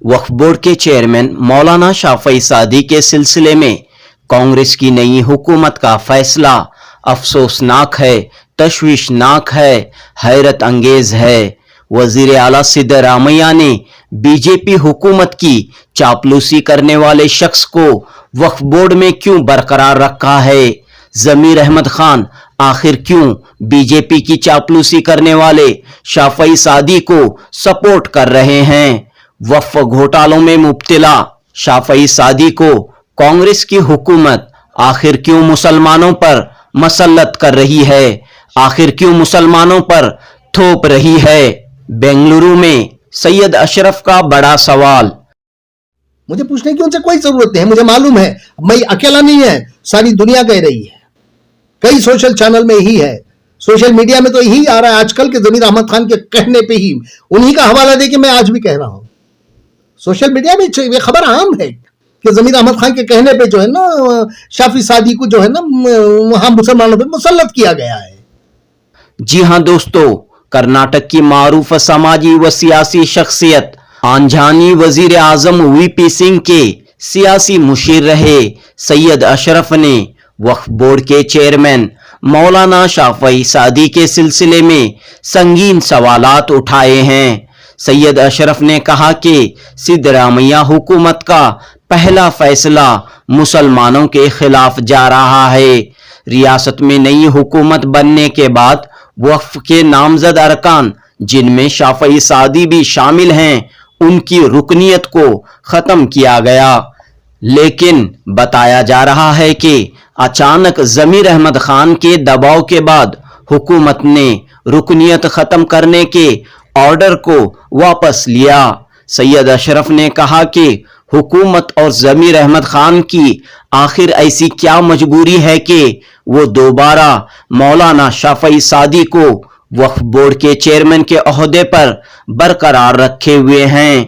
वक्फ board के chairman मौलाना Shafi'i सादी के सिलसिले में कांग्रेस की नई हुकूमत का फैसला अफसोसनाक है, तशवीशनाक है, हैरत अंगेज है। वजीर आला सिद्धरामैया ने बीजेपी हुकूमत की चापलूसी करने वाले शख्स को वक्फ बोर्ड में क्यों बरकरार रखा है? जमीर अहमद खान आखिर क्यों बीजेपी की चापलूसी करने वाले शाफई सादी को सपोर्ट कर रहे हैं? वक्फ घोटालों में मुब्तला शाफई सादी को कांग्रेस की हुकूमत आखिर क्यों मुसलमानों पर मसल्लत कर रही है? आखिर क्यों मुसलमानों पर थोप रही है? बेंगलुरु में सैयद अशरफ का बड़ा सवाल। मुझे पूछने की उनसे कोई जरूरत नहीं है, मुझे मालूम है, मैं अकेला नहीं है, सारी दुनिया कह रही है, कई सोशल चैनल में यही है, सोशल मीडिया में तो यही आ रहा है आजकल के जमीर अहमद खान के कहने पे ही, उन्हीं का हवाला दे के मैं आज भी कह रहा हूं। सोशल मीडिया में ये खबर आम है कि जमीर अहमद खान के कहने पे जो है ना शाफी सादी को जो है ना वहां मुसलमानों पे मुसल्लत किया गया है। जी हां दोस्तों, कर्नाटक की मारूफ समाजी व सियासी शख्सियत आंझानी वजीर आजम वीपी सिंह के सियासी मुशीर रहे सैयद अशरफ ने वक्फ बोर्ड के चेयरमैन मौलाना शाफई सादी के सिलसिले में संगीन सवालात उठाए हैं। सैयद अशरफ ने कहा कि सिद्धरामैया हुकूमत का पहला फैसला मुसलमानों के खिलाफ जा रहा है। रियासत में नई हुकूमत बनने के बाद वक्फ के नामजद अरकान, जिनमें शाफई सादी भी शामिल हैं, उनकी रुकनियत को खत्म किया गया। लेकिन बताया जा रहा है कि अचानक जमीर अहमद खान के दबाव के बाद हुकूमत ने रुकनियत खत्म करने के ऑर्डर को वापस लिया। सैयद अशरफ ने कहा कि हुकूमत और जमीर अहमद खान की आखिर ऐसी क्या मजबूरी है कि वो दोबारा मौलाना शाफई सादी को वक्फ बोर्ड के चेयरमैन के ओहदे पर बरकरार रखे हुए हैं।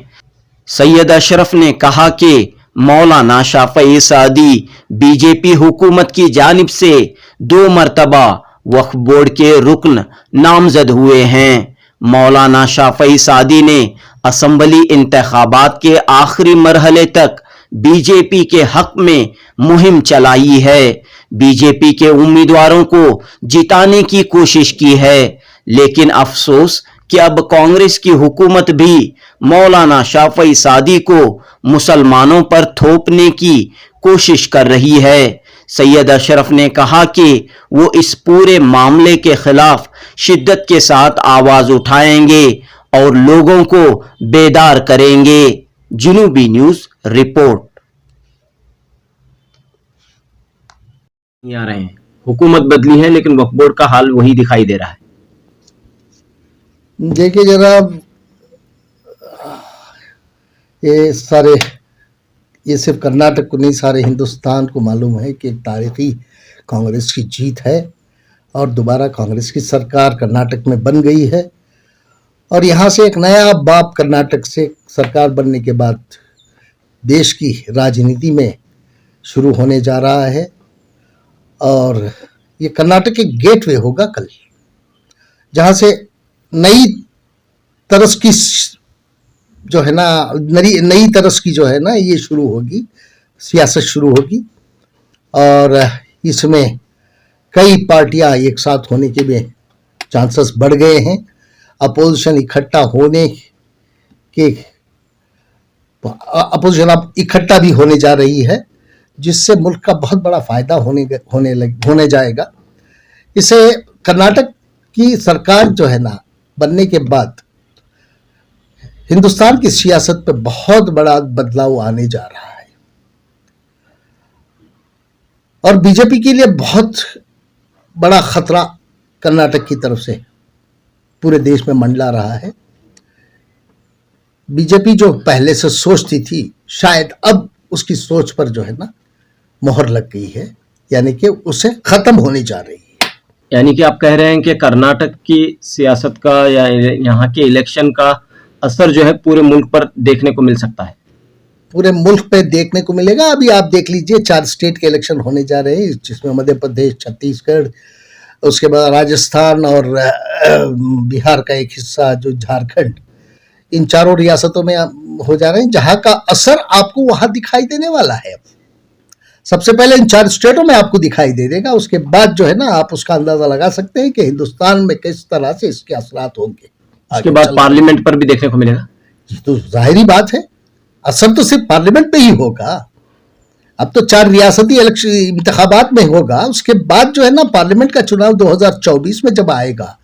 सैयद अशरफ ने कहा कि मौलाना शाफई सादी बीजेपी हुकूमत की जानिब से 2 मरतबा वक्फ बोर्ड के रुकन नामजद हुए हैं। मौलाना शाफई सादी ने असम्बली इंतखाबात के आखिरी मरहले तक बीजेपी के हक में मुहिम चलाई है, बीजेपी के उम्मीदवारों को जिताने की कोशिश की है। लेकिन अफसोस कि अब कांग्रेस की हुकूमत भी मौलाना शाफई सादी को मुसलमानों पर थोपने की कोशिश कर रही है। सैयद अशरफ ने कहा कि वो इस पूरे मामले के खिलाफ शिद्दत के साथ आवाज उठाएंगे और लोगों को बेदार करेंगे। जुनूबी न्यूज रिपोर्ट। आ रहे हैं, हुकूमत बदली है लेकिन वक्फ बोर्ड का हाल वही दिखाई दे रहा है। देखिए जनाब, ये सिर्फ कर्नाटक को नहीं, सारे हिंदुस्तान को मालूम है कि तारीखी कांग्रेस की जीत है और दोबारा कांग्रेस की सरकार कर्नाटक में बन गई है और यहाँ से एक नया बाब कर्नाटक से सरकार बनने के बाद देश की राजनीति में शुरू होने जा रहा है और ये कर्नाटक के गेटवे होगा कल, जहाँ से नई तरस की जो है ना नई तरस की जो है ना ये शुरू होगी, सियासत शुरू होगी और इसमें कई पार्टियां एक साथ होने के भी चांसेस बढ़ गए हैं। अपोजिशन अब इकट्ठा भी होने जा रही है, जिससे मुल्क का बहुत बड़ा फायदा होने जाएगा। इसे कर्नाटक की सरकार जो है ना बनने के बाद हिंदुस्तान की सियासत पे बहुत बड़ा बदलाव आने जा रहा है और बीजेपी के लिए बहुत बड़ा खतरा कर्नाटक की तरफ से पूरे देश में मंडला रहा है। बीजेपी जो पहले से सोचती थी, शायद अब उसकी सोच पर जो है ना मोहर लग गई है, यानी कि उसे खत्म होने जा रही है। यानी कि आप कह रहे हैं कि कर्नाटक की सियासत का या यहाँ के इलेक्शन का असर जो है पूरे मुल्क पर देखने को मिल सकता है। पूरे मुल्क पे देखने को मिलेगा। अभी आप देख लीजिए 4 स्टेट के इलेक्शन होने जा रहे हैं, जिसमें मध्य प्रदेश, छत्तीसगढ़, उसके बाद राजस्थान और बिहार का एक हिस्सा जो झारखंड, इन चारों रियासतों में हो जा रहे हैं, जहां का असर आपको वहां दिखाई देने वाला है। सबसे पहले इन 4 स्टेटों में आपको दिखाई दे देगा, उसके बाद जो है ना आप उसका अंदाजा लगा सकते हैं कि हिंदुस्तान में किस तरह से इसके असरात होंगे। उसके बाद पार्लियामेंट पर भी देखने को मिलेगा। ये तो जाहिर बात है, असर तो सिर्फ पार्लियामेंट पे ही होगा। अब तो 4 रियासती इलेक्शन इंतखाबात में होगा, उसके बाद जो है ना पार्लियामेंट का चुनाव 2024 में जब आएगा,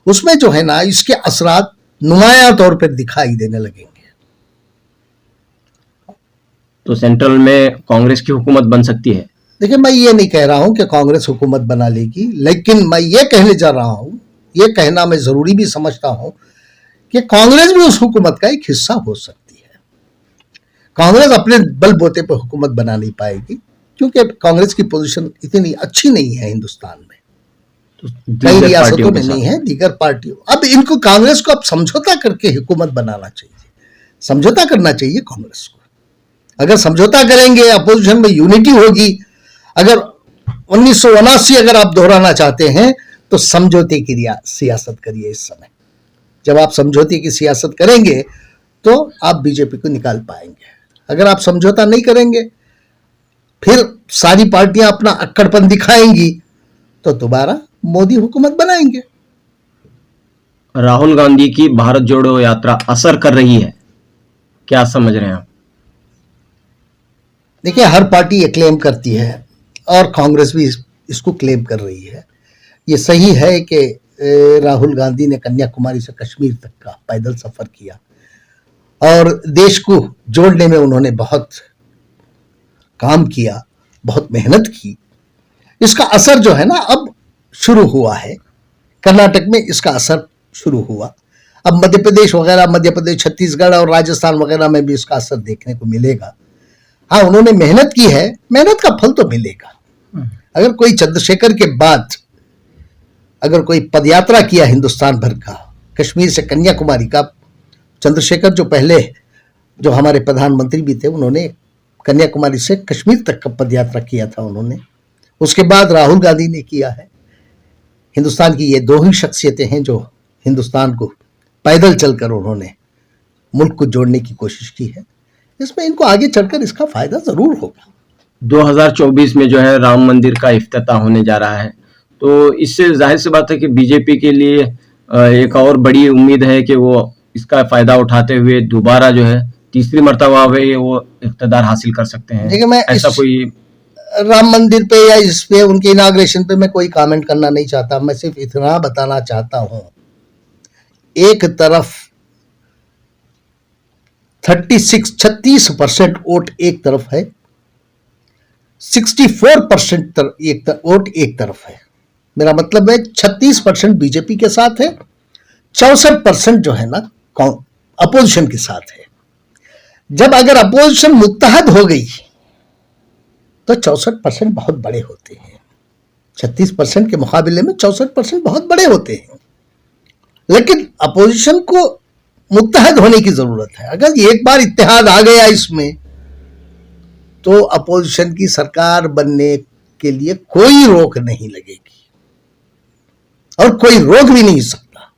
उसमें जो है ना इसके असरात नुमायां तौर पर दिखाई देने लगेंगे। तो सेंट्रल में कांग्रेस की हुकूमत बन सकती है। देखिए, मैं ये नहीं कह रहा हूं कि कांग्रेस हुकूमत बना लेगी, लेकिन मैं ये कहने जा रहा हूं, ये कहना मैं जरूरी भी समझता हूं कि कांग्रेस भी उस हुकूमत का एक हिस्सा हो सकती है। कांग्रेस अपने बलबूते पर हुकूमत बना नहीं पाएगी, क्योंकि कांग्रेस की पोजीशन इतनी अच्छी नहीं है हिंदुस्तान में, कई रियासतों में नहीं है, दीगर पार्टियों। अब इनको कांग्रेस को अब समझौता करके हुकूमत बनाना चाहिए, समझौता करना चाहिए कांग्रेस को। अगर समझौता करेंगे, अपोजिशन में यूनिटी होगी। अगर 1979 अगर आप दोहराना चाहते हैं तो समझौते की सियासत करिए। इस समय जब आप समझौते की सियासत करेंगे तो आप बीजेपी को निकाल पाएंगे। अगर आप समझौता नहीं करेंगे, फिर सारी पार्टियां अपना अक्कड़पन दिखाएंगी, तो दोबारा मोदी हुकूमत बनाएंगे। राहुल गांधी की भारत जोड़ो यात्रा असर कर रही है, क्या समझ रहे हैं आप? देखिए, हर पार्टी ये क्लेम करती है और कांग्रेस भी इसको क्लेम कर रही है। ये सही है कि राहुल गांधी ने कन्याकुमारी से कश्मीर तक का पैदल सफर किया और देश को जोड़ने में उन्होंने बहुत काम किया, बहुत मेहनत की। इसका असर जो है ना अब शुरू हुआ है। कर्नाटक में इसका असर शुरू हुआ। अब मध्य प्रदेश, छत्तीसगढ़ और राजस्थान वगैरह में भी इसका असर देखने को मिलेगा। हाँ, उन्होंने मेहनत की है, मेहनत का फल तो मिलेगा। अगर कोई चंद्रशेखर के बाद अगर कोई पदयात्रा किया हिंदुस्तान भर का, कश्मीर से कन्याकुमारी का, चंद्रशेखर जो पहले जो हमारे प्रधानमंत्री भी थे, उन्होंने कन्याकुमारी से कश्मीर तक का पदयात्रा किया था उन्होंने। उसके बाद राहुल गांधी ने किया है। हिंदुस्तान की ये 2 ही शख्सियतें हैं जो हिंदुस्तान को पैदल चलकर उन्होंने मुल्क को जोड़ने की कोशिश की है। इसमें इनको आगे चलकर इसका फायदा जरूर होगा। 2024 में जो है राम मंदिर का इफ्तिताह होने जा रहा है, तो इससे जाहिर सी बात है कि बीजेपी के लिए एक और बड़ी उम्मीद है कि वो इसका फायदा उठाते हुए दोबारा जो है तीसरी मर्तबा वो इख्तिदार हासिल कर सकते हैं। देखिए, मैं ऐसा कोई राम मंदिर पे या इस पे उनके इनाग्रेशन पे मैं कोई कमेंट करना नहीं चाहता। मैं सिर्फ इतना बताना चाहता हूं, एक तरफ 36% वोट एक तरफ है, 64% वोट एक तरफ है। मेरा मतलब है 36% बीजेपी के साथ है, 64% जो है ना अपोजिशन के साथ है। जब अगर अपोजिशन मुत्तहद हो गई तो 64% बहुत बड़े होते हैं। 36% के मुकाबले में 64% बहुत बड़े होते हैं, लेकिन अपोजिशन को मुत्तहद होने की जरूरत है। अगर एक बार इत्तेहाद आ गया इसमें, तो अपोजिशन की सरकार बनने के लिए कोई रोक नहीं लगेगी और कोई रोक भी नहीं सकता।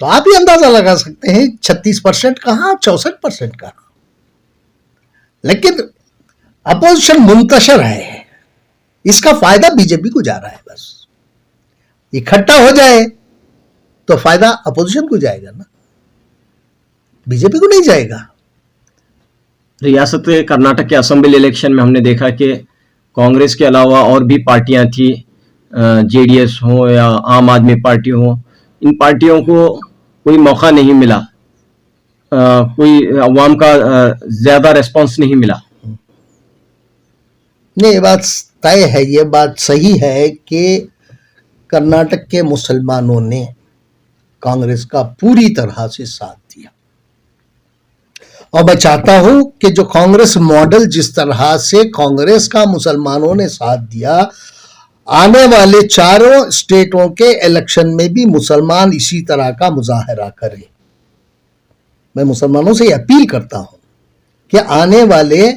तो आप ही अंदाजा लगा सकते हैं 36% कहां, 64% कहां। लेकिन अपोजिशन मुंतशिर है, इसका फायदा बीजेपी को जा रहा है। बस इकट्ठा हो जाए तो फायदा अपोजिशन को जाएगा ना, बीजेपी को नहीं जाएगा। रियासत कर्नाटक के असेंबली इलेक्शन में हमने देखा कि कांग्रेस के अलावा और भी पार्टियां थी, जेडीएस हो या आम आदमी पार्टी हो, इन पार्टियों को कोई मौका नहीं मिला, कोई अवाम का ज्यादा रेस्पॉन्स नहीं मिला। नहीं, ये बात तय है, ये बात सही है कि कर्नाटक के मुसलमानों ने कांग्रेस का पूरी तरह से साथ दिया। और मैं चाहता हूं कि जो कांग्रेस मॉडल, जिस तरह से कांग्रेस का मुसलमानों ने साथ दिया, आने वाले 4 स्टेटों के इलेक्शन में भी मुसलमान इसी तरह का मुजाहरा करें। मैं मुसलमानों से अपील करता हूं कि आने वाले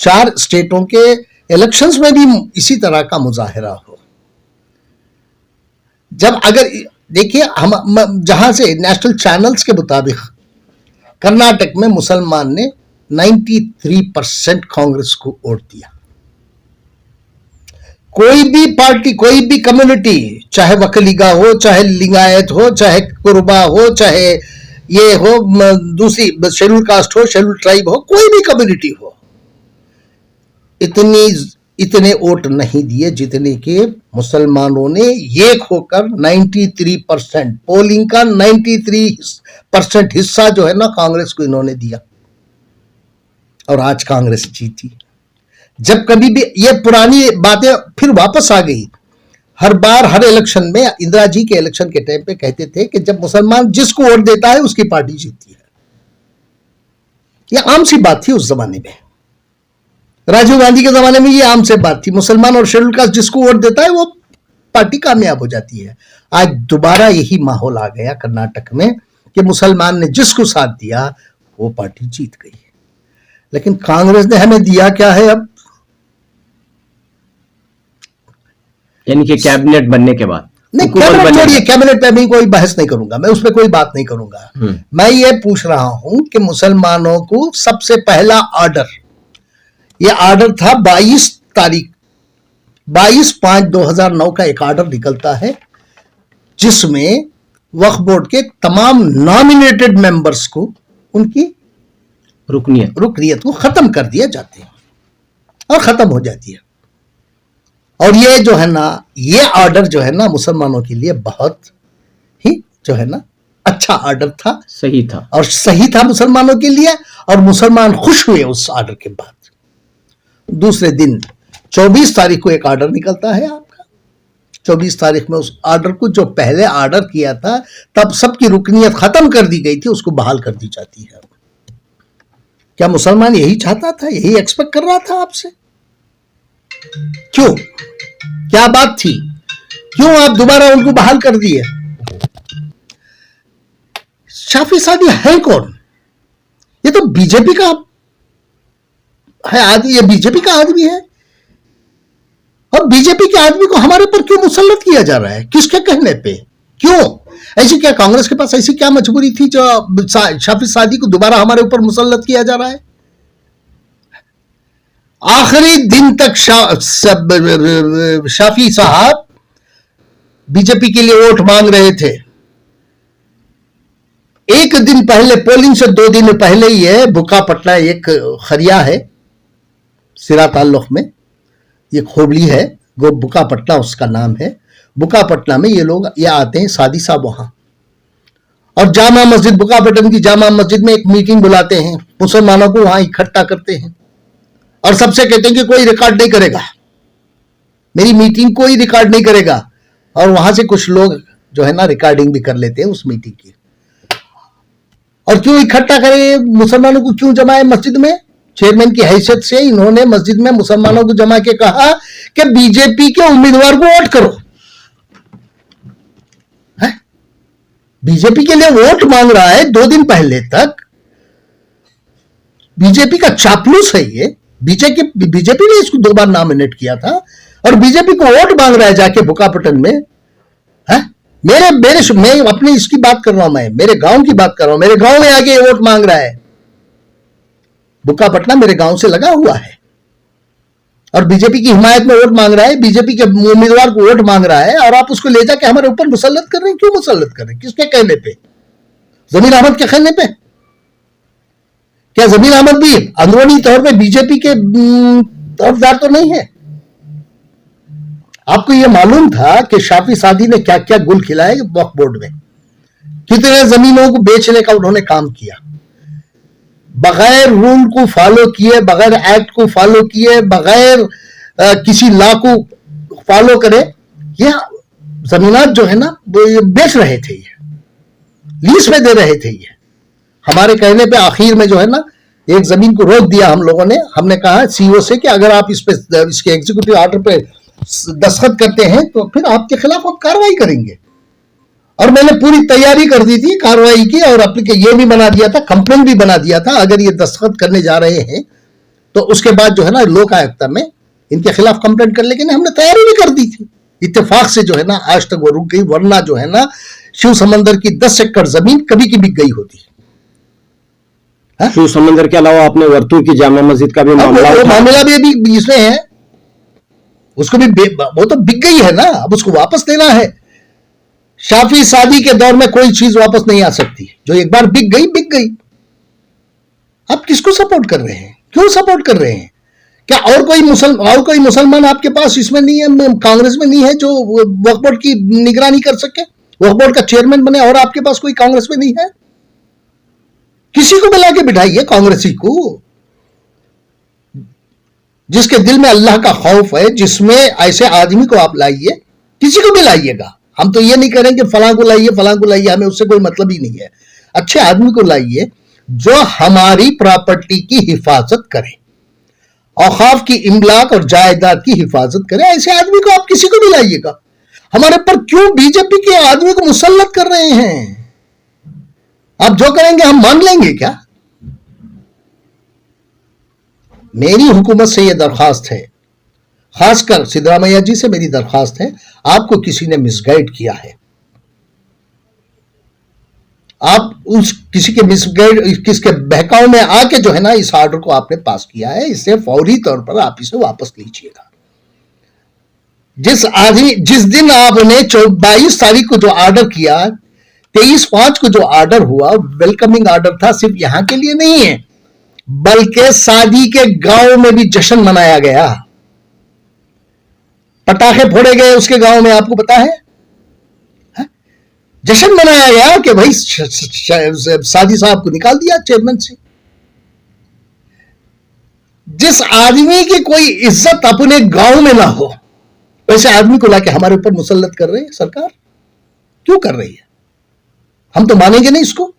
4 स्टेटों के इलेक्शंस में भी इसी तरह का मुजाहरा हो। जब अगर देखिए, हम जहां से नेशनल चैनल्स के मुताबिक कर्नाटक में मुसलमान ने 93% कांग्रेस को वोट दिया। कोई भी पार्टी, कोई भी कम्युनिटी, चाहे वकलीगा हो, चाहे लिंगायत हो, चाहे कुरबा हो, चाहे ये हो दूसरी शेड्यूल कास्ट हो, शेड्यूल ट्राइब हो, कोई भी कम्युनिटी हो, इतने वोट नहीं दिए जितने के मुसलमानों ने एक होकर 93% पोलिंग का 93% हिस्सा जो है ना कांग्रेस को इन्होंने दिया, और आज कांग्रेस जीती। जब कभी भी ये पुरानी बातें फिर वापस आ गई। हर बार हर इलेक्शन में इंदिरा जी के इलेक्शन के टाइम पे कहते थे कि जब मुसलमान जिसको वोट देता है उसकी पार्टी जीतती है। यह आम सी बात थी उस जमाने में। राजीव गांधी के जमाने में ये आम सी बात थी, मुसलमान और शेड्यूल कास्ट जिसको वोट देता है वो पार्टी कामयाब हो जाती है। आज दोबारा यही माहौल आ गया कर्नाटक में कि मुसलमान ने जिसको साथ दिया वो पार्टी जीत गई। लेकिन कांग्रेस ने हमें दिया क्या है अब? यानी कि कैबिनेट बनने के बाद नहीं, कैबिनेट छोड़िए, कैबिनेट पे भी कोई बहस नहीं करूंगा मैं, उस पर कोई बात नहीं करूंगा। मैं ये पूछ रहा हूं कि मुसलमानों को सबसे पहला ऑर्डर, ये ऑर्डर था 22 तारीख 22/5/2009 का एक ऑर्डर निकलता है जिसमें वक्फ बोर्ड के तमाम नॉमिनेटेड मेंबर्स को उनकी रुकनियत को खत्म कर दिया जाते हैं और खत्म हो जाती है। और ये जो है ना, ये ऑर्डर जो है ना मुसलमानों के लिए बहुत ही जो है ना अच्छा ऑर्डर था, सही था, और सही था मुसलमानों के लिए, और मुसलमान खुश हुए उस ऑर्डर के बाद। दूसरे दिन 24 तारीख को एक ऑर्डर निकलता है आपका। 24 तारीख में उस ऑर्डर को, जो पहले ऑर्डर किया था तब सबकी रुकनियत खत्म कर दी गई थी, उसको बहाल कर दी जाती है। क्या मुसलमान यही चाहता था, यही एक्सपेक्ट कर रहा था आपसे? क्यों, क्या बात थी, क्यों आप दोबारा उनको बहाल कर दिए? शाफी सादी है कौन? ये तो बीजेपी का है आदमी, ये बीजेपी का आदमी है, और बीजेपी के आदमी को हमारे ऊपर क्यों मुसल्लत किया जा रहा है? किसके कहने पे? क्यों? ऐसी क्या कांग्रेस के पास ऐसी क्या मजबूरी थी जो शाफी सादी को दोबारा हमारे ऊपर मुसल्लत किया जा रहा है? आखिरी दिन तक शाफी साहब बीजेपी के लिए वोट मांग रहे थे। एक दिन पहले, पोलिंग से 2 दिन पहले, ये बुकापटना एक खरिया है सिरा ताल्लुक में, ये खोबली है, गो बुकापटना उसका नाम है। बुकापटना में ये लोग ये आते हैं, सादी साहब वहां, और जामा मस्जिद, बुकापटन की जामा मस्जिद में एक मीटिंग बुलाते हैं, मुसलमानों को वहां इकट्ठा करते हैं और सबसे कहते हैं कि कोई रिकॉर्ड नहीं करेगा, मेरी मीटिंग कोई रिकॉर्ड नहीं करेगा। और वहां से कुछ लोग जो है ना रिकॉर्डिंग भी कर लेते हैं उस मीटिंग की। और क्यों इकट्ठा करें मुसलमानों को, क्यों जमाए मस्जिद में? चेयरमैन की हैसियत से इन्होंने मस्जिद में मुसलमानों को जमा के कहा कि बीजेपी के उम्मीदवार को वोट करो। बीजेपी के लिए वोट मांग रहा है 2 दिन पहले तक। बीजेपी का चापलूस है ये। बीजेपी ने इसको 2 बार नॉमिनेट किया था, और बीजेपी को वोट मांग रहा है जाके बुकापटन में। मैं अपने इसकी बात कर रहा हूं, मैं मेरे गांव की बात कर रहा हूं। मेरे गांव में आके वोट मांग रहा है। बुकापटना मेरे गांव से लगा हुआ है, और बीजेपी की हिमायत में वोट मांग रहा है, बीजेपी के उम्मीदवार को वोट मांग रहा है, और आप उसको ले जाके हमारे ऊपर मुसल्लत कर रहे हैं। क्यों मुसल्लत कर रहे हैं? किसके कहने पे? जमीर अहमद के कहने पे? क्या जमीर अहमद भी अंदरूनी तौर पे बीजेपी के तरफदार तो नहीं है? आपको यह मालूम था कि शाफी सादी ने क्या क्या गुल खिलाए वक्फ बोर्ड में? कितने जमीनों को बेचने का उन्होंने काम किया, बगैर रूल को फॉलो किए, बगैर एक्ट को फॉलो किए, बगैर किसी लॉ को फॉलो करे, यह जमीनात जो है ना वो ये बेच रहे थे, ये लीज पे दे रहे थे। ये हमारे कहने पे आखिर में जो है ना एक जमीन को रोक दिया हम लोगों ने। हमने कहा सीईओ से कि अगर आप इस पे, इसके एग्जीक्यूटिव ऑर्डर पे दस्तखत करते हैं तो फिर आपके खिलाफ हम कार्रवाई करेंगे। और मैंने पूरी तैयारी कर दी थी कार्रवाई की, और ये भी बना दिया था, कंप्लेंट भी बना दिया था, अगर ये दस्तखत करने जा रहे हैं तो उसके बाद जो है ना लोक आयुक्त में इनके खिलाफ कंप्लेंट कर। लेकिन हमने तैयारी भी कर दी थी। इत्तेफाक से जो है ना आज तक वो रुक गई, वरना जो है ना शिव समंदर की 10 एकड़ जमीन कभी की बिक गई होती। हाँ? शिव समंदर के अलावा आपने वर्तुल की जामा मस्जिद का भी अब मामला वो उठाया। मामला भी अभी इसमें है, उसको भी वो तो बिक गई है ना, अब उसको वापस लेना है। शाफी सादी के दौर में कोई चीज वापस नहीं आ सकती, जो एक बार बिक गई बिक गई। आप किसको सपोर्ट कर रहे हैं, क्यों सपोर्ट कर रहे हैं? क्या और कोई मुसलमान आपके पास इसमें नहीं है, कांग्रेस में नहीं है, जो वक्फ बोर्ड की निगरानी कर सके, वक्फ बोर्ड का चेयरमैन बने? और आपके पास कोई कांग्रेस में नहीं है? किसी को बुला के बिठाइए, कांग्रेसी को, जिसके दिल में अल्लाह का खौफ है, जिसमें ऐसे आदमी को आप लाइए, किसी को भी लाइएगा। हम तो ये नहीं करें कि फलां को लाइए फलां को लाइए, हमें उससे कोई मतलब ही नहीं है। अच्छे आदमी को लाइए जो हमारी प्रॉपर्टी की हिफाजत करे, औकाफ की इमलाक और जायदाद की हिफाजत करे। ऐसे आदमी को आप किसी को भी लाइएगा। हमारे पर क्यों बीजेपी के आदमी को मुसल्लत कर रहे हैं? आप जो करेंगे हम मान लेंगे क्या? मेरी हुकूमत से यह दरखास्त है, खासकर सिद्धरामैया जी से मेरी दरखास्त है, आपको किसी ने मिसगाइड किया है, आप उस किसी के मिसगाइड, किसके बहकाव में आके जो है ना इस ऑर्डर को आपने पास किया है, इससे फौरी तौर पर आप इसे वापस लीजिएगा। जिस दिन आपने 22 तारीख को जो ऑर्डर किया, 23/5 को जो ऑर्डर हुआ, वेलकमिंग ऑर्डर था, सिर्फ यहां के लिए नहीं है, बल्कि सादी के गांव में भी जश्न मनाया गया, पटाखे फोड़े गए उसके गांव में, आपको पता है? जश्न मनाया गया कि भाई सादी साहब को निकाल दिया चेयरमैन से। जिस आदमी की कोई इज्जत अपने गांव में ना हो, वैसे आदमी को लाके हमारे ऊपर मुसल्लत कर रहे हैं। सरकार क्यों कर रही है? हम तो मानेंगे नहीं इसको।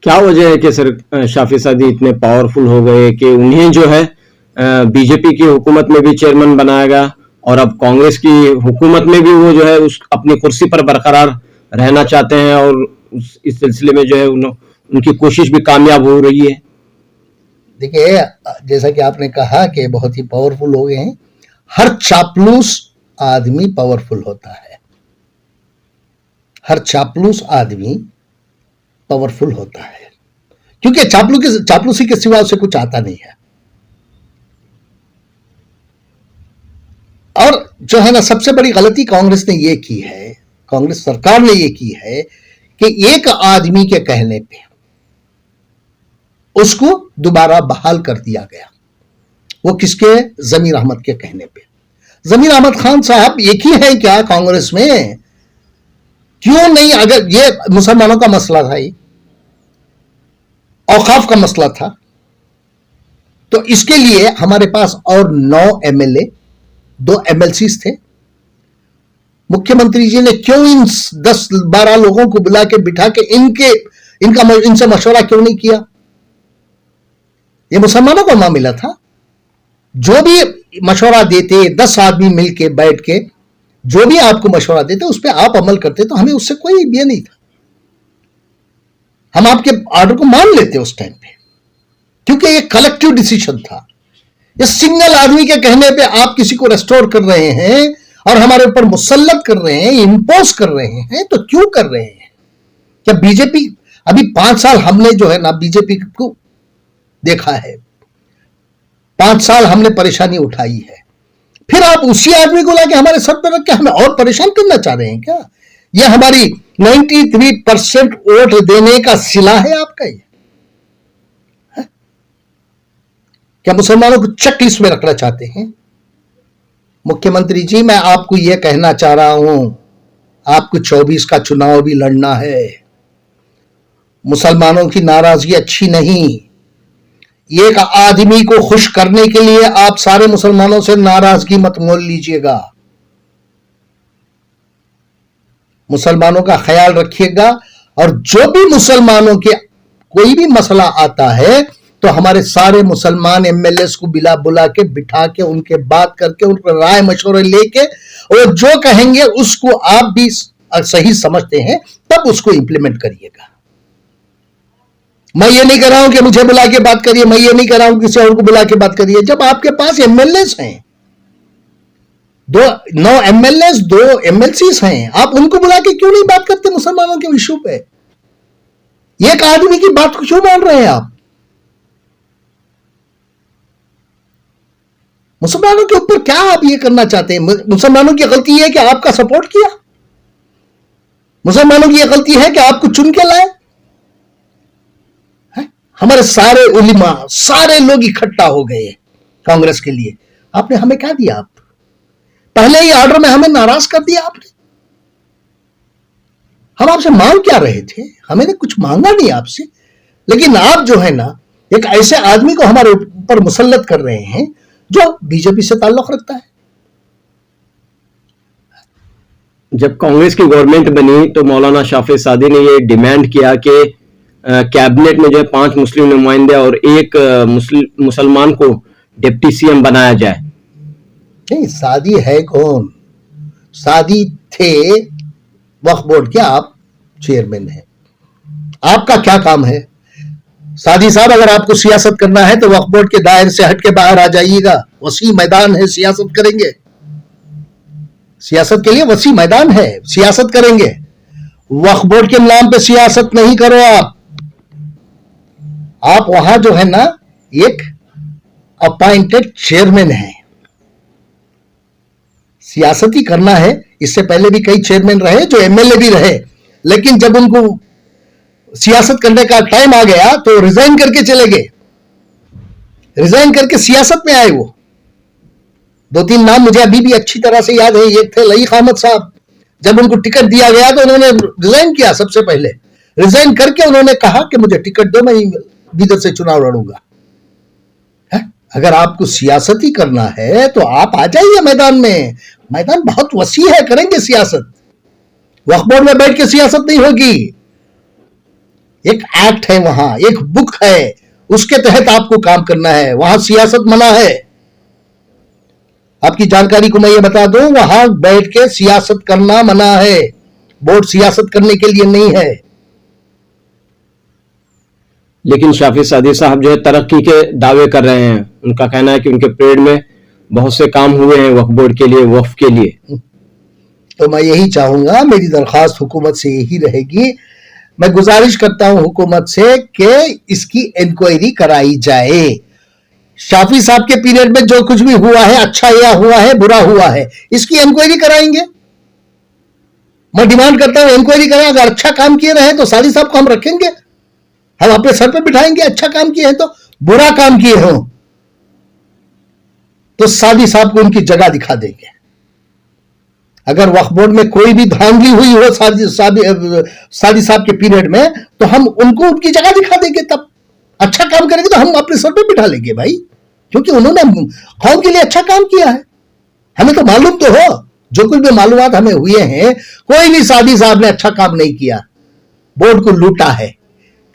क्या वजह है कि सर शाफी सादी इतने पावरफुल हो गए कि उन्हें जो है बीजेपी की हुकूमत में भी चेयरमैन बनाया गया, और अब कांग्रेस की हुकूमत में भी वो जो है उस अपनी कुर्सी पर बरकरार रहना चाहते हैं, और इस सिलसिले में जो है उनकी कोशिश भी कामयाब हो रही है? देखिए, जैसा कि आपने कहा कि बहुत ही पावरफुल हो गए हैं, हर चापलूस आदमी पावरफुल होता है, हर चापलूस आदमी पावरफुल होता है, क्योंकि चापलूसी के सिवा उसे कुछ आता नहीं है। और जो है ना, सबसे बड़ी गलती कांग्रेस ने ये की है, कांग्रेस सरकार ने ये की है कि एक आदमी के कहने पे उसको दोबारा बहाल कर दिया गया। वो किसके? जमीर अहमद के कहने पे। जमीर अहमद खान साहब एक ही हैं क्या कांग्रेस में? क्यों नहीं? अगर ये मुसलमानों का मसला था, ये औकाफ का मसला था, तो इसके लिए हमारे पास और 9 एमएलए, 2 एमएलसीज थे। मुख्यमंत्री जी ने क्यों इन 10-12 लोगों को बुला के बिठा के इनसे मशवरा क्यों नहीं किया? ये मुसलमानों का मामला था। जो भी मशवरा देते, 10 आदमी मिलके बैठ के जो भी आपको मशवरा देते, उस पर आप अमल करते, तो हमें उससे कोई ये नहीं था। हम आपके ऑर्डर को मान लेते उस टाइम पे, क्योंकि ये कलेक्टिव डिसीजन था। ये सिंगल आदमी के कहने पे आप किसी को रेस्टोर कर रहे हैं और हमारे ऊपर मुसल्लत कर रहे हैं, इंपोज कर रहे हैं, तो क्यों कर रहे हैं? क्या बीजेपी, अभी 5 साल हमने जो है ना बीजेपी को देखा है, 5 साल हमने परेशानी उठाई है, फिर आप उसी आदमी को लाके हमारे सर पर रख के हमें और परेशान करना चाह रहे हैं क्या? ये हमारी 93% वोट देने का सिला है आपका? ये है? क्या मुसलमानों को चेक लिस्ट में रखना चाहते हैं? मुख्यमंत्री जी, मैं आपको यह कहना चाह रहा हूं, आपको 24 का चुनाव भी लड़ना है। मुसलमानों की नाराजगी अच्छी नहीं। एक आदमी को खुश करने के लिए आप सारे मुसलमानों से नाराजगी मत मोल लीजिएगा। मुसलमानों का ख्याल रखिएगा, और जो भी मुसलमानों के कोई भी मसला आता है तो हमारे सारे मुसलमान एमएलएस को बुला के बिठा के उनके बात करके उनका राय मशवरे लेके, और जो कहेंगे उसको आप भी सही समझते हैं तब उसको इंप्लीमेंट करिएगा। मैं ये नहीं कह रहा हूं कि मुझे बुला के बात करिए, मैं ये नहीं कह रहा हूं किसी और को बुला के बात करिए। जब आपके पास एमएलएस हैं, 9 एमएलएस, 2 एमएलसीज हैं, आप उनको बुला के क्यों नहीं बात करते मुसलमानों के इशू पे? एक आदमी की बात को क्यों मान रहे हैं आप? मुसलमानों के ऊपर क्या आप ये करना चाहते हैं? मुसलमानों की गलती है कि आपका सपोर्ट किया? मुसलमानों की यह गलती है कि आपको चुन के लाए? हमारे सारे उलिमा, सारे लोग इकट्ठा हो गए कांग्रेस के लिए। आपने हमें क्या दिया? आप पहले ही ऑर्डर में हमें नाराज कर दिया आपने। हम आपसे मांग क्या रहे थे? हमें ने कुछ मांगा नहीं आपसे, लेकिन आप जो है ना एक ऐसे आदमी को हमारे ऊपर मुसल्लत कर रहे हैं जो बीजेपी से ताल्लुक रखता है। जब कांग्रेस की गवर्नमेंट बनी तो मौलाना शाफी सादी ने ये डिमांड किया कि कैबिनेट में जो है 5 मुस्लिम नुमाइंदे और एक मुसलमान को डिप्टी सीएम बनाया जाए। नहीं, सादी है कौन? सादी थे वक्फ बोर्ड के, आप चेयरमैन हैं। आपका क्या काम है? सादी साहब, अगर आपको सियासत करना है तो वक्फ बोर्ड के दायरे से हट के बाहर आ जाइएगा। वसी मैदान है, सियासत करेंगे। सियासत के लिए वसी मैदान है, सियासत करेंगे। वक्फ बोर्ड के नाम पे सियासत नहीं करो आप वहां जो है ना एक अपॉइंटेड चेयरमैन है। सियासत ही करना है। इससे पहले भी कई चेयरमैन रहे जो एमएलए भी रहे, लेकिन जब उनको सियासत करने का टाइम आ गया तो रिजाइन करके चले गए। रिजाइन करके सियासत में आए। वो 2-3 नाम मुझे अभी भी अच्छी तरह से याद है। एक थे लईक अहमद साहब। जब उनको टिकट दिया गया तो उन्होंने रिजाइन किया। सबसे पहले रिजाइन करके उन्होंने कहा कि मुझे टिकट दो, मैं बीदर से चुनाव लड़ूंगा। अगर आपको सियासत ही करना है तो आप आ जाइए मैदान में। मैदान बहुत वसी है, करेंगे सियासत। वक्फ बोर्ड में बैठ के सियासत नहीं होगी। एक एक्ट है वहां, एक बुक है, उसके तहत आपको काम करना है। वहां सियासत मना है। आपकी जानकारी को मैं ये बता दूं, वहां बैठ के सियासत करना मना है। बोर्ड सियासत करने के लिए नहीं है। लेकिन शाफी सादी साहब जो है तरक्की के दावे कर रहे हैं। उनका कहना है कि उनके पीरियड में बहुत से काम हुए हैं वक्फ बोर्ड के लिए, वक्फ के लिए। तो मैं यही चाहूंगा, मेरी दरखास्त हुकूमत से यही रहेगी। मैं गुजारिश करता हूं हुकूमत से कि इसकी इंक्वायरी कराई जाए। शाफी साहब के पीरियड में जो कुछ भी हुआ है, अच्छा या हुआ है, बुरा हुआ है, इसकी इंक्वायरी कराएंगे। मैं डिमांड करता हूं इंक्वायरी करें। अगर अच्छा काम किए रहे तो सादी साहब को हम रखेंगे, हम अपने सर पे बिठाएंगे। अच्छा काम किए हैं तो, बुरा काम किए हो तो सादी साहब को उनकी जगह दिखा देंगे। अगर वक्फ बोर्ड में कोई भी धांधली हुई हो सादी साहब के पीरियड में, तो हम उनको उनकी जगह दिखा देंगे। तब अच्छा काम करेंगे तो हम अपने सर पे बिठा लेंगे भाई, क्योंकि उन्होंने कौम के लिए अच्छा काम किया है। हमें तो मालूम तो हो, जो कुछ भी मालूमात हमें हुए हैं, कोई भी सादी साहब ने अच्छा काम नहीं किया। बोर्ड को लूटा है,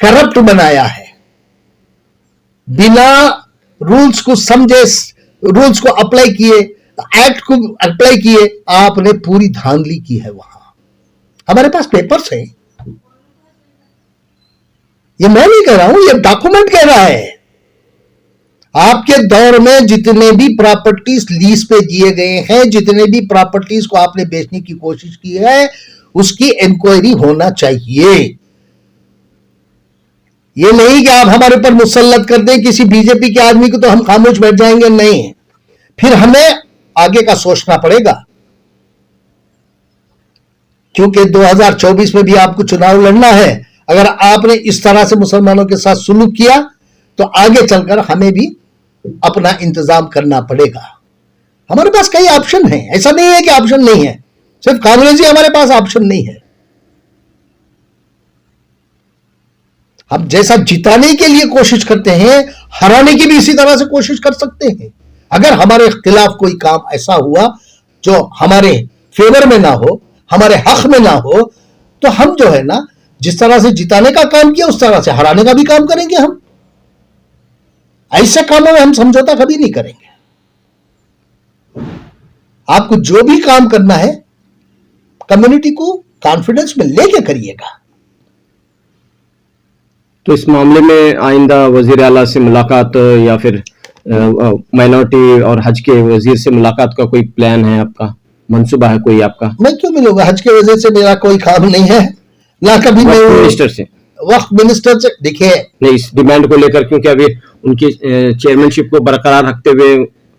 करप्ट बनाया है, बिना रूल्स को समझे, रूल्स को अप्लाई किए, एक्ट को अप्लाई किए, आपने पूरी धांधली की है। वहां हमारे पास पेपर्स हैं। ये मैं नहीं कह रहा हूं, ये डॉक्यूमेंट कह रहा है। आपके दौर में जितने भी प्रॉपर्टीज लीज पे दिए गए हैं, जितने भी प्रॉपर्टीज को आपने बेचने की कोशिश की है, उसकी इंक्वायरी होना चाहिए। ये नहीं कि आप हमारे ऊपर मुसल्लत कर दें किसी बीजेपी के आदमी को तो हम खामोश बैठ जाएंगे। नहीं, फिर हमें आगे का सोचना पड़ेगा, क्योंकि 2024 में भी आपको चुनाव लड़ना है। अगर आपने इस तरह से मुसलमानों के साथ सुलूक किया तो आगे चलकर हमें भी अपना इंतजाम करना पड़ेगा। हमारे पास कई ऑप्शन हैं, ऐसा नहीं है कि ऑप्शन नहीं है। सिर्फ कांग्रेस ही हमारे पास ऑप्शन नहीं है। हम जैसा जिताने के लिए कोशिश करते हैं, हराने की भी इसी तरह से कोशिश कर सकते हैं। अगर हमारे खिलाफ कोई काम ऐसा हुआ जो हमारे फेवर में ना हो, हमारे हक में ना हो, तो हम जो है ना जिस तरह से जिताने का काम किया उस तरह से हराने का भी काम करेंगे। हम ऐसे कामों में हम समझौता कभी नहीं करेंगे। आपको जो भी काम करना है कम्युनिटी को कॉन्फिडेंस में लेके करिएगा। तो इस मामले में आइंदा वजीर आला से मुलाकात या फिर माइनॉरिटी और हज के वजीर से मुलाकात का कोई प्लान है आपका, मंसूबा है कोई आपका? मैं क्यों मिलूंगा? हज के वजह से मेरा कोई काम नहीं है, ना कभी मैं मिनिस्टर से। वक्त मिनिस्टर से देखिए, नहीं, इस डिमांड को लेकर, क्योंकि अभी उनकी चेयरमैनशिप को बरकरार रखते हुए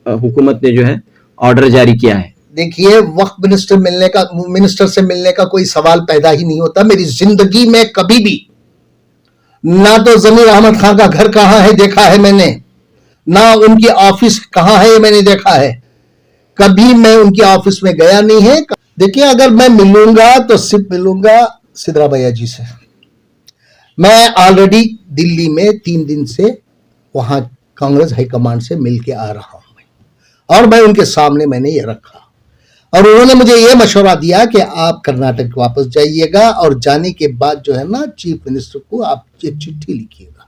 हुकूमत ने जो है ऑर्डर जारी किया है। देखिए, वक्त मिनिस्टर से मिलने का कोई सवाल पैदा ही नहीं होता। मेरी जिंदगी में कभी भी ना तो जमीर अहमद खान का घर कहाँ है देखा है मैंने, ना उनकी ऑफिस कहाँ है मैंने देखा है। कभी मैं उनकी ऑफिस में गया नहीं है। देखिए, अगर मैं मिलूंगा तो सिर्फ मिलूंगा सिद्धरामैया जी से। मैं ऑलरेडी दिल्ली में 3 दिन से वहां कांग्रेस हाईकमांड से मिल के आ रहा हूं और मैं उनके सामने मैंने ये रखा और उन्होंने मुझे ये मशवरा दिया कि आप कर्नाटक वापस जाइएगा और जाने के बाद जो है ना, चीफ मिनिस्टर को आप एक चिट्ठी लिखिएगा,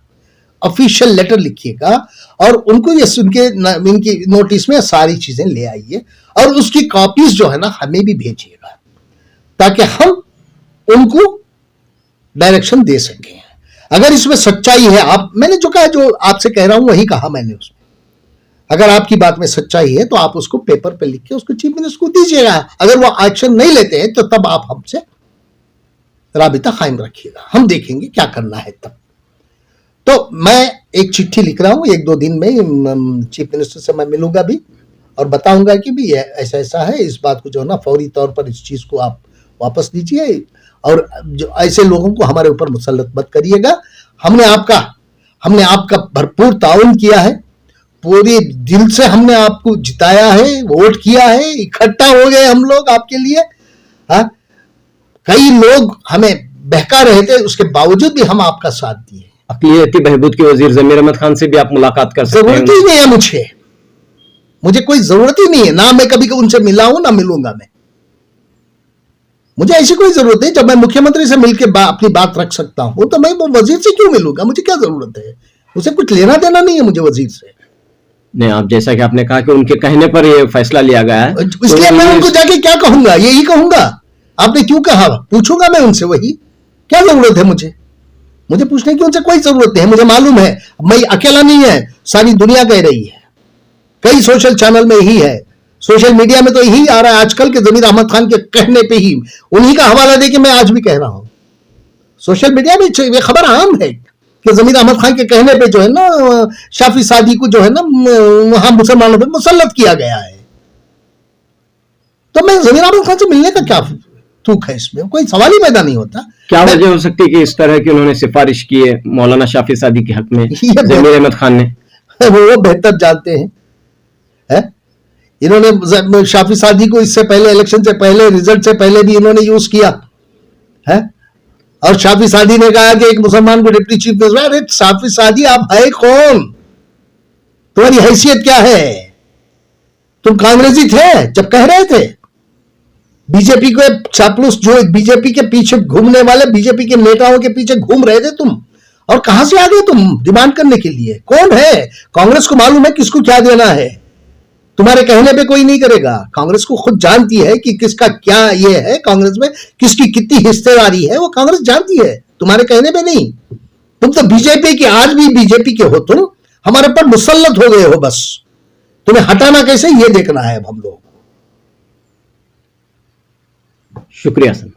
ऑफिशियल लेटर लिखिएगा और उनको ये सुन के इनकी नोटिस में सारी चीजें ले आइए और उसकी कॉपीज जो है ना हमें भी भेजिएगा ताकि हम उनको डायरेक्शन दे सकें। अगर इसमें सच्चाई है, मैंने जो कहा, जो आपसे कह रहा हूं वही कहा मैंने उसमें। अगर आपकी बात में सच्चाई है तो आप उसको पेपर पे लिख के उसको चीफ मिनिस्टर को दीजिएगा। अगर वो एक्शन नहीं लेते हैं तो तब आप हमसे राबिता कायम रखिएगा, हम देखेंगे क्या करना है तब। तो मैं एक चिट्ठी लिख रहा हूं, 1-2 दिन में चीफ मिनिस्टर से मैं मिलूंगा भी और बताऊंगा कि भी ऐसा ऐसा है, इस बात को जो है ना फौरी तौर पर इस चीज को आप वापस लीजिए और जो ऐसे लोगों को हमारे ऊपर मुसल्लत मत करिएगा। हमने आपका भरपूर ताउन किया है, पूरे दिल से हमने आपको जिताया है, वोट किया है, इकट्ठा हो गए हम लोग आपके लिए। हाँ, कई लोग हमें बहका रहे थे, उसके बावजूद भी हम आपका साथ दिए। अक़लियती बहबूद के वजीर जमीर अहमद खान से भी आप मुलाकात कर सकते हैं। जरूरत ही नहीं है मुझे कोई जरूरत ही नहीं है, ना मैं कभी उनसे मिला हूं ना मिलूंगा मैं। मुझे ऐसी कोई जरूरत नहीं। जब मैं मुख्यमंत्री से मिलकर अपनी बात रख सकता हूं तो मैं वो वजीर से क्यों मिलूंगा? मुझे क्या जरूरत है? उसे कुछ लेना देना नहीं है मुझे वजीर से। नहीं, आप जैसा कि आपने कहा कि उनके कहने पर यह फैसला लिया गया है, इसलिए मैं उनको जाके क्या कहूंगा? यही कहूंगा, आपने क्यों कहा, पूछूंगा मैं उनसे। वही क्या जरूरत है मुझे पूछने की उनसे कोई जरूरत नहीं है। मुझे मालूम है मैं अकेला नहीं है, सारी दुनिया कह रही है, कई सोशल चैनल में यही है, सोशल मीडिया में तो यही आ रहा है आजकल के जमीर अहमद खान के कहने पे ही, उन्हीं का हवाला देके मैं आज भी कह रहा हूं। सोशल मीडिया में ये खबर आम है कि जमीर अहमद खान के कहने पे जो है ना शाफी सादी को जो है ना वहां मुसलमानों पे मुसल्लत किया गया है। तो मैं जमीर अहमद खान से मिलने का क्या तुक है? इसमें कोई सवाल ही पैदा नहीं होता। क्या वजह हो सकती है कि इस तरह की उन्होंने सिफारिश की है मौलाना शाफी सादी के हक में जमीर अहमद खान ने? वो बेहतर जानते हैं, है? इन्होंने शाफी सादी को इससे पहले, इलेक्शन से पहले, रिजल्ट से पहले भी इन्होंने यूज किया है और शाफी सादी ने कहा कि एक मुसलमान को डिप्टी चीफ मिनिस्टर। अरे शाफी सादी, आप है कौन? तुम्हारी हैसियत क्या है? तुम कांग्रेसी थे जब कह रहे थे? बीजेपी के चापलूस, जो बीजेपी के पीछे घूमने वाले, बीजेपी के नेताओं के पीछे घूम रहे थे तुम, और कहां से आ गए तुम डिमांड करने के लिए? कौन है? कांग्रेस को मालूम है किसको क्या देना है। तुम्हारे कहने पे कोई नहीं करेगा। कांग्रेस को खुद जानती है कि किसका क्या ये है, कांग्रेस में किसकी कितनी हिस्सेदारी है, वो कांग्रेस जानती है, तुम्हारे कहने पे नहीं। तुम तो बीजेपी की, आज भी बीजेपी के हो तुम, हमारे पर मुसल्लत हो गए हो। बस तुम्हें हटाना कैसे ये देखना है अब हम लोग। शुक्रिया सर।